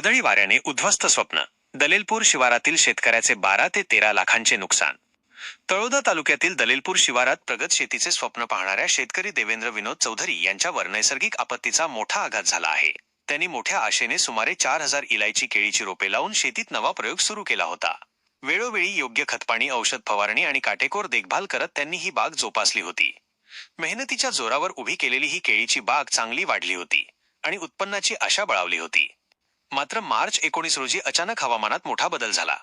वादळी वाऱ्याने उद्ध्वस्त स्वप्न, दलेलपूर शिवारातील शेतकऱ्याचे 12 ते 13 लाखांचे नुकसान। तळोदा तालुक्यातील दलेलपूर शिवारात प्रगत शेतीचे स्वप्न पाहणाऱ्या शेतकरी देवेंद्र विनोद चौधरी यांच्यावर नैसर्गिक आपत्तीचा मोठा आघात झाला आहे। त्यांनी मोठ्या आशेने सुमारे 4000 इलायची केळीची रोपे लावून शेतीत नवा प्रयोग सुरू केला होता। वेळोवेळी योग्य खतपाणी, औषध फवारणी आणि काटेकोर देखभाल करत त्यांनी ही बाग जोपासली होती। मेहनतीच्या जोरावर उभी केलेली ही केळीची बाग चांगली वाढली होती आणि उत्पन्नाची आशा बळावली होती। मात्र मार्च 19 रोजी अचानक हवामानात मोठा बदल झाला।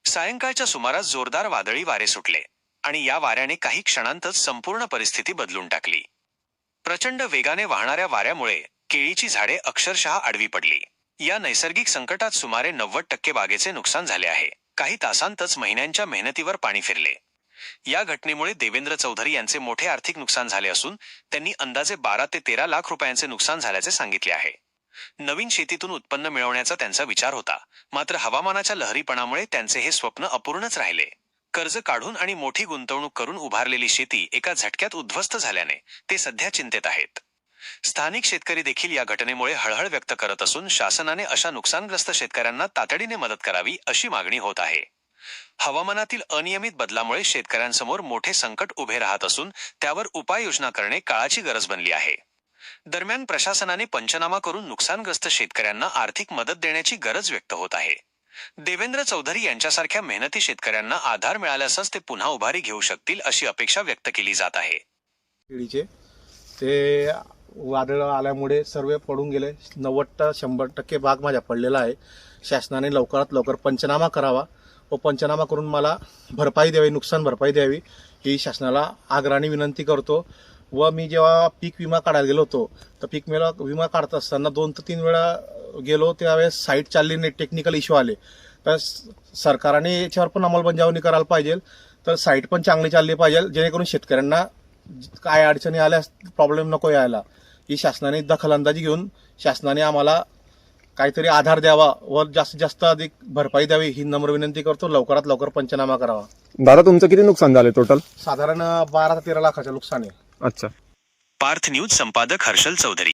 सायंकाळच्या सुमारास जोरदार वादळी वारे सुटले आणि या वाऱ्याने काही क्षणांतच संपूर्ण परिस्थिती बदलून टाकली। प्रचंड वेगाने वाहणाऱ्या वाऱ्यामुळे केळीची झाडे अक्षरशः आडवी पडली। या नैसर्गिक संकटात सुमारे 90% बागेचे नुकसान झाले आहे। काही तासांतच महिन्यांच्या मेहनतीवर पाणी फिरले। या घटनेमुळे देवेंद्र चौधरी यांचे मोठे आर्थिक नुकसान झाले असून त्यांनी अंदाजे 12 ते 13 लाख रुपयांचे नुकसान झाल्याचे सांगितले आहे। नवीन शेतीतून उत्पन्न मिळवण्याचा त्यांचा विचार होता, मात्र हवामानाच्या लहरीपणामुळे त्यांचे हे स्वप्न अपूर्णच राहिले। कर्ज काढून आणि मोठी गुंतवणूक करून उभारलेली शेती एका झटक्यात उद्ध्वस्त झाल्याने ते सध्या चिंतेत आहेत। स्थानिक शेतकरी देखील या घटनेमुळे हळहळ व्यक्त करत असून शासनाने अशा नुकसानग्रस्त शेतकऱ्यांना तातडीने मदत करावी अशी मागणी होत आहे। हवामानातील अनियमित बदलामुळे शेतकऱ्यांसमोर मोठे संकट उभे राहत असून त्यावर उपाययोजना करणे काळाची गरज बनली आहे। दरम्यान प्रशासनाने पंचनामा करून नुकसानग्रस्त शेतकऱ्यांना आर्थिक मदत देण्याची गरज व्यक्त होत आहे। देवेंद्र चौधरी यांच्यासारख्या मेहनती शेतकऱ्यांना आधार मिळाल्यासच ते पुन्हा उभारी घेऊ शकतील अशी अपेक्षा व्यक्त केली जात आहे। केळीचे ते वादळ आल्यामुळे सर्व पडून गेले। 90-100% भाग माझा पडलेला आहे। शासनाने लवकरात लवकर पंचनामा करावा व पंचनामा करून मला भरपाई द्यावी, नुकसान भरपाई द्यावी ही शासनाला आग्रहाने विनंती करतो। व मी जेव्हा पीक विमा काढायला गेलो होतो तर पीक विमा काढत असताना 2 ते 3 वेळा गेलो, त्यावेळेस साईट चालली नाही, टेक्निकल इश्यू आले। तर सरकारने याच्यावर पण अंमलबजावणी करायला पाहिजे, तर साईट पण चांगली चालली पाहिजे जेणेकरून शेतकऱ्यांना काय अडचणी आल्या, प्रॉब्लेम नको यायला। ही शासनाने दखलंदाजी घेऊन शासनाने आम्हाला काहीतरी आधार द्यावा व जास्तीत जास्त अधिक भरपाई द्यावी ही नम्र विनंती करतो। लवकरात लवकर पंचनामा करावा। दादा, तुमचं किती नुकसान झाले टोटल? साधारण 12 ते 13 लाखाचं नुकसान आहे। अच्छा। पार्थ न्यूज संपादक हर्षल चौधरी।